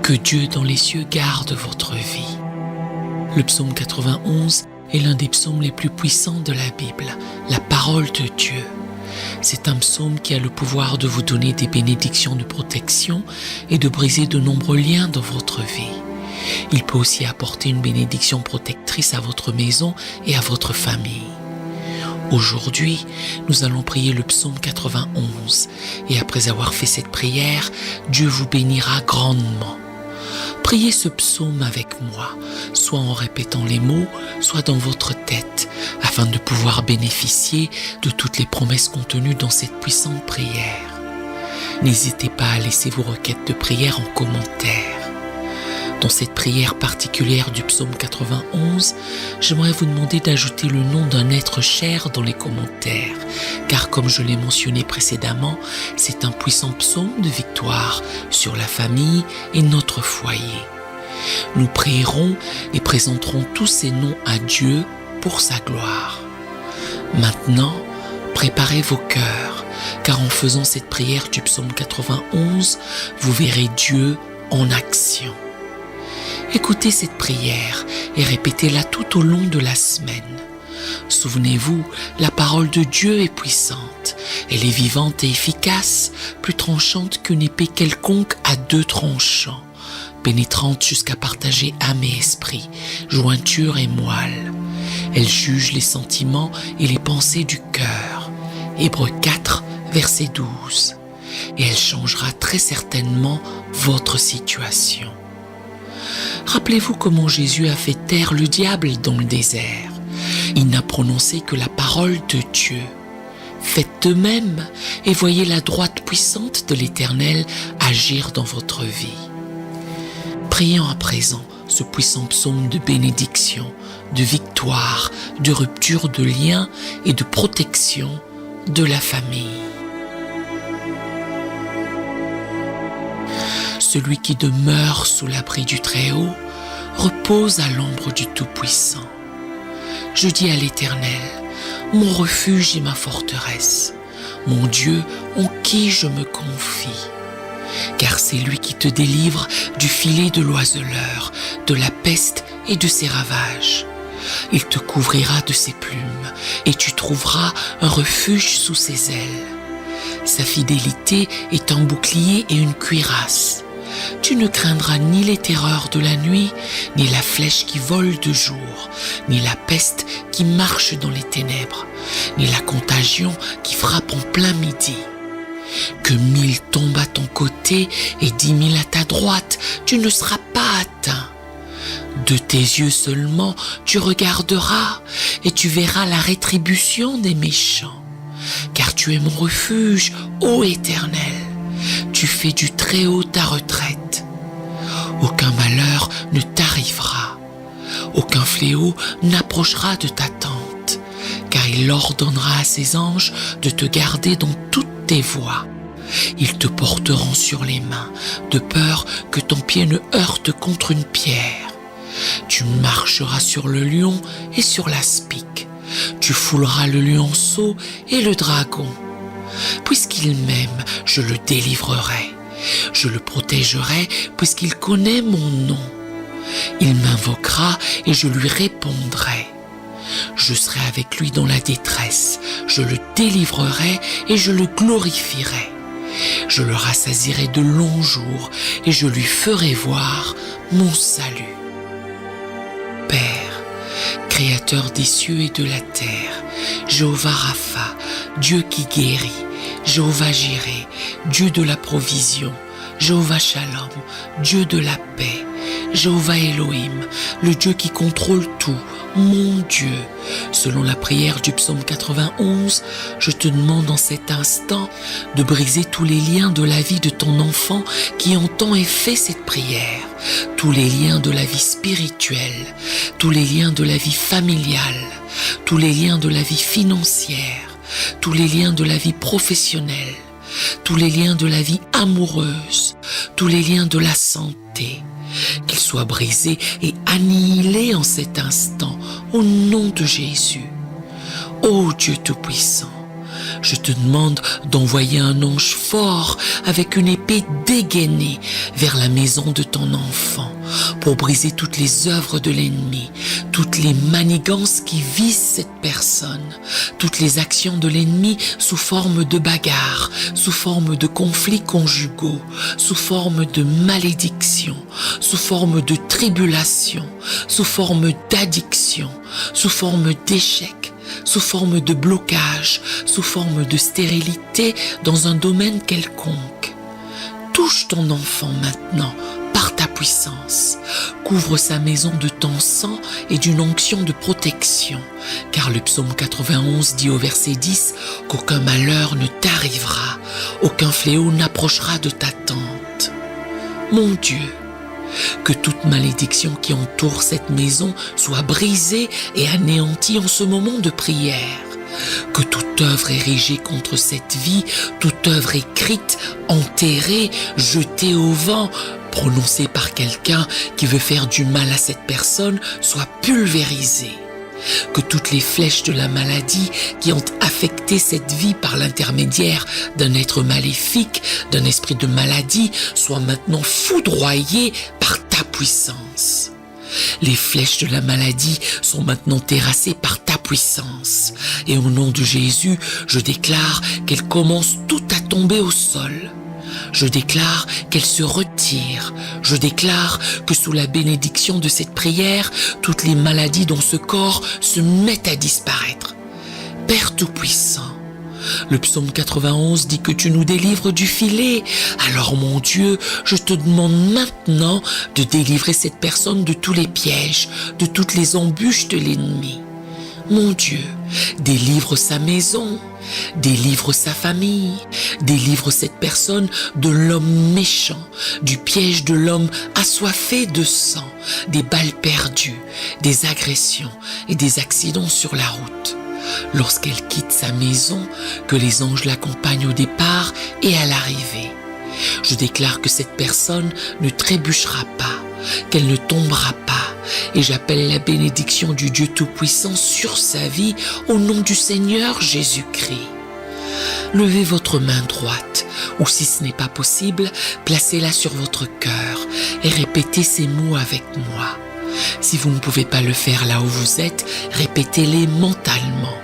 Que Dieu dans les cieux garde votre vie. Le psaume 91 est l'un des psaumes les plus puissants de la Bible, la parole de Dieu. C'est un psaume qui a le pouvoir de vous donner des bénédictions de protection et de briser de nombreux liens dans votre vie. Il peut aussi apporter une bénédiction protectrice à votre maison et à votre famille. Aujourd'hui, nous allons prier le psaume 91 et après avoir fait cette prière, Dieu vous bénira grandement. Priez ce psaume avec moi, soit en répétant les mots, soit dans votre tête, afin de pouvoir bénéficier de toutes les promesses contenues dans cette puissante prière. N'hésitez pas à laisser vos requêtes de prière en commentaire. Dans cette prière particulière du psaume 91, j'aimerais vous demander d'ajouter le nom d'un être cher dans les commentaires, car comme je l'ai mentionné précédemment, c'est un puissant psaume de victoire sur la famille et notre foyer. Nous prierons et présenterons tous ces noms à Dieu pour sa gloire. Maintenant, préparez vos cœurs, car en faisant cette prière du psaume 91, vous verrez Dieu en action. Écoutez cette prière et répétez-la tout au long de la semaine. Souvenez-vous, la parole de Dieu est puissante. Elle est vivante et efficace, plus tranchante qu'une épée quelconque à 2 tranchants, pénétrante jusqu'à partager âme et esprit, jointure et moelle. Elle juge les sentiments et les pensées du cœur. Hébreux 4, verset 12. Et elle changera très certainement votre situation. Rappelez-vous comment Jésus a fait taire le diable dans le désert. Il n'a prononcé que la parole de Dieu. Faites de même et voyez la droite puissante de l'Éternel agir dans votre vie. Prions à présent ce puissant psaume de bénédiction, de victoire, de rupture de liens et de protection de la famille. Celui qui demeure sous l'abri du Très-Haut repose à l'ombre du Tout-Puissant. Je dis à l'Éternel, mon refuge et ma forteresse, mon Dieu en qui je me confie. Car c'est lui qui te délivre du filet de l'oiseleur, de la peste et de ses ravages. Il te couvrira de ses plumes et tu trouveras un refuge sous ses ailes. Sa fidélité est un bouclier et une cuirasse. Tu ne craindras ni les terreurs de la nuit, ni la flèche qui vole de jour, ni la peste qui marche dans les ténèbres, ni la contagion qui frappe en plein midi. Que 1000 tombent à ton côté et 10 000 à ta droite, tu ne seras pas atteint. De tes yeux seulement tu regarderas et tu verras la rétribution des méchants. Car tu es mon refuge, ô Éternel. Tu fais du Très-Haut ta retraite. Aucun malheur ne t'arrivera. Aucun fléau n'approchera de ta tente, car il ordonnera à ses anges de te garder dans toutes tes voies. Ils te porteront sur les mains, de peur que ton pied ne heurte contre une pierre. Tu marcheras sur le lion et sur l'aspic. Tu fouleras le lionceau et le dragon. Puisqu'il m'aime, je le délivrerai. Je le protégerai puisqu'il connaît mon nom. Il m'invoquera et je lui répondrai. Je serai avec lui dans la détresse. Je le délivrerai et je le glorifierai. Je le rassasierai de longs jours et je lui ferai voir mon salut. Père, Créateur des cieux et de la terre, Jéhovah Rapha, Dieu qui guérit, Jéhovah Jireh, Dieu de la provision, Jéhovah Shalom, Dieu de la paix, Jéhovah Elohim, le Dieu qui contrôle tout, mon Dieu. Selon la prière du psaume 91, je te demande en cet instant de briser tous les liens de la vie de ton enfant qui entend et fait cette prière, tous les liens de la vie spirituelle, tous les liens de la vie familiale, tous les liens de la vie financière, tous les liens de la vie professionnelle, tous les liens de la vie amoureuse, tous les liens de la santé, qu'ils soient brisés et annihilés en cet instant, au nom de Jésus. Ô Dieu Tout-Puissant, Je te demande d'envoyer un ange fort avec une épée dégainée vers la maison de ton enfant pour briser toutes les œuvres de l'ennemi, toutes les manigances qui visent cette personne, toutes les actions de l'ennemi sous forme de bagarres, sous forme de conflits conjugaux, sous forme de malédictions, sous forme de tribulations, sous forme d'addiction, sous forme d'échec, sous forme de blocage, sous forme de stérilité dans un domaine quelconque. Touche ton enfant maintenant par ta puissance. Couvre sa maison de ton sang et d'une onction de protection, car le psaume 91 dit au verset 10 qu'aucun malheur ne t'arrivera, aucun fléau n'approchera de ta tente. Mon Dieu, que toute malédiction qui entoure cette maison soit brisée et anéantie en ce moment de prière. Que toute œuvre érigée contre cette vie, toute œuvre écrite, enterrée, jetée au vent, prononcée par quelqu'un qui veut faire du mal à cette personne, soit pulvérisée. Que toutes les flèches de la maladie qui ont affecté cette vie par l'intermédiaire d'un être maléfique, d'un esprit de maladie, soient maintenant foudroyées par ta puissance. Les flèches de la maladie sont maintenant terrassées par ta puissance. Et au nom de Jésus, je déclare qu'elles commencent toutes à tomber au sol. Je déclare qu'elles se retirent. Je déclare que sous la bénédiction de cette prière, toutes les maladies dans ce corps se mettent à disparaître. Père Tout-Puissant, le psaume 91 dit que tu nous délivres du filet. Alors mon Dieu, je te demande maintenant de délivrer cette personne de tous les pièges, de toutes les embûches de l'ennemi. Mon Dieu, délivre sa maison, délivre sa famille, délivre cette personne de l'homme méchant, du piège de l'homme assoiffé de sang, des balles perdues, des agressions et des accidents sur la route. Lorsqu'elle quitte sa maison, que les anges l'accompagnent au départ et à l'arrivée. Je déclare que cette personne ne trébuchera pas, qu'elle ne tombera pas, et j'appelle la bénédiction du Dieu Tout-Puissant sur sa vie au nom du Seigneur Jésus-Christ. Levez votre main droite, ou si ce n'est pas possible, placez-la sur votre cœur et répétez ces mots avec moi. Si vous ne pouvez pas le faire là où vous êtes, répétez-les mentalement.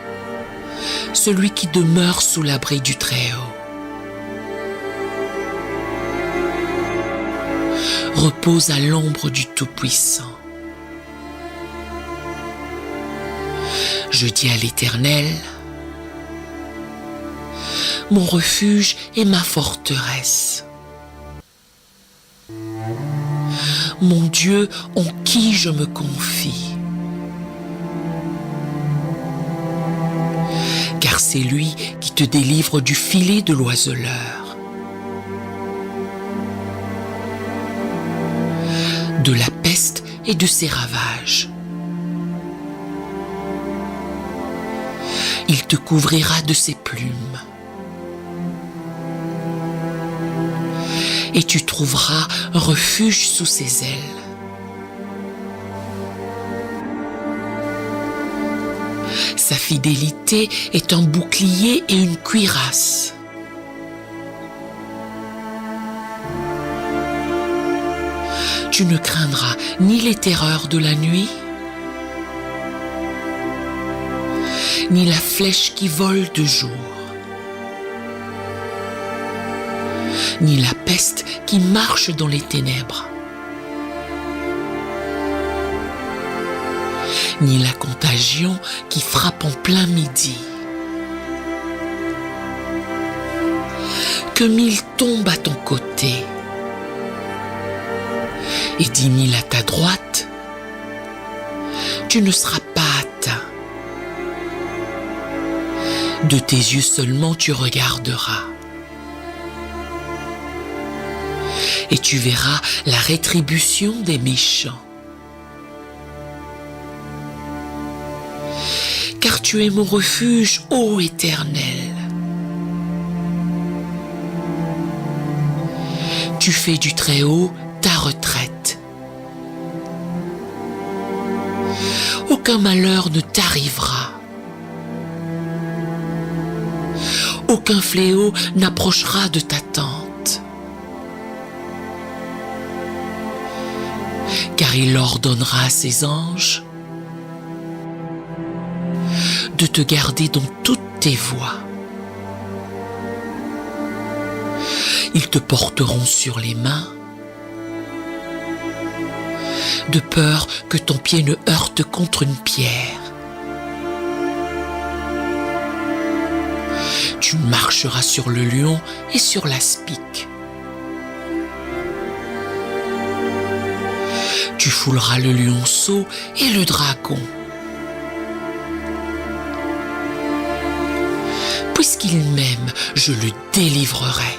Celui qui demeure sous l'abri du Très-Haut repose à l'ombre du Tout-Puissant. Je dis à l'Éternel, mon refuge et ma forteresse. Mon Dieu en qui je me confie. Car c'est lui qui te délivre du filet de l'oiseleur, de la peste et de ses ravages. Il te couvrira de ses plumes. Et tu trouveras un refuge sous ses ailes. Sa fidélité est un bouclier et une cuirasse. Tu ne craindras ni les terreurs de la nuit, ni la flèche qui vole de jour, ni la peste qui marche dans les ténèbres, ni la contagion qui frappe en plein midi. Que 1000 tombent à ton côté et 10 000 à ta droite, tu ne seras pas atteint. De tes yeux seulement tu regarderas. Et tu verras la rétribution des méchants. Car tu es mon refuge, ô Éternel. Tu fais du Très-Haut ta retraite. Aucun malheur ne t'arrivera. Aucun fléau n'approchera de ta tente, car il ordonnera à ses anges de te garder dans toutes tes voies. Ils te porteront sur les mains, de peur que ton pied ne heurte contre une pierre. Tu marcheras sur le lion et sur l'aspic. Tu fouleras le lionceau et le dragon. Puisqu'il m'aime, je le délivrerai.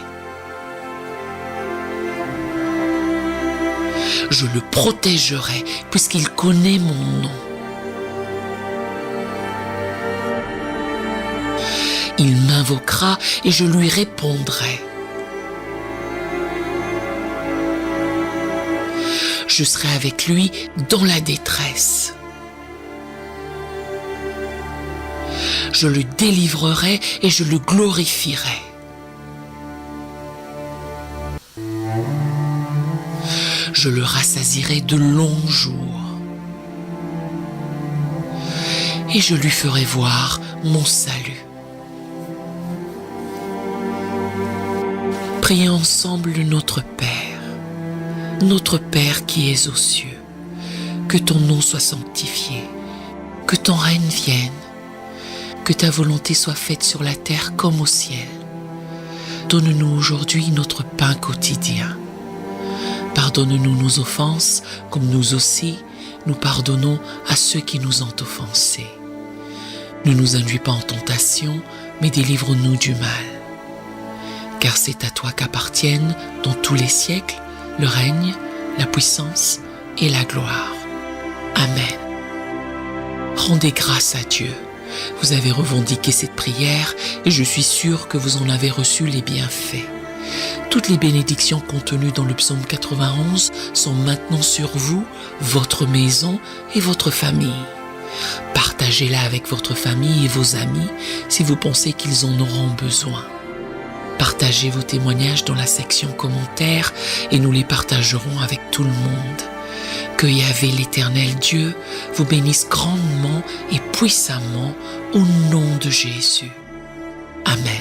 Je le protégerai, puisqu'il connaît mon nom. Il m'invoquera et je lui répondrai. Je serai avec lui dans la détresse. Je le délivrerai et je le glorifierai. Je le rassasierai de longs jours et je lui ferai voir mon salut. Prions ensemble notre Père qui es aux cieux. Que ton nom soit sanctifié, que ton règne vienne, que ta volonté soit faite sur la terre comme au ciel. Donne-nous aujourd'hui notre pain quotidien. Pardonne-nous nos offenses, comme nous aussi, nous pardonnons à ceux qui nous ont offensés. Ne nous induis pas en tentation, mais délivre-nous du mal. Car c'est à toi qu'appartiennent, dans tous les siècles, le règne, la puissance et la gloire. Amen. Rendez grâce à Dieu. Vous avez revendiqué cette prière et je suis sûr que vous en avez reçu les bienfaits. Toutes les bénédictions contenues dans le psaume 91 sont maintenant sur vous, votre maison et votre famille. Partagez-la avec votre famille et vos amis si vous pensez qu'ils en auront besoin. Partagez vos témoignages dans la section commentaires et nous les partagerons avec tout le monde. Que Yahvé l'Éternel Dieu vous bénisse grandement et puissamment au nom de Jésus. Amen.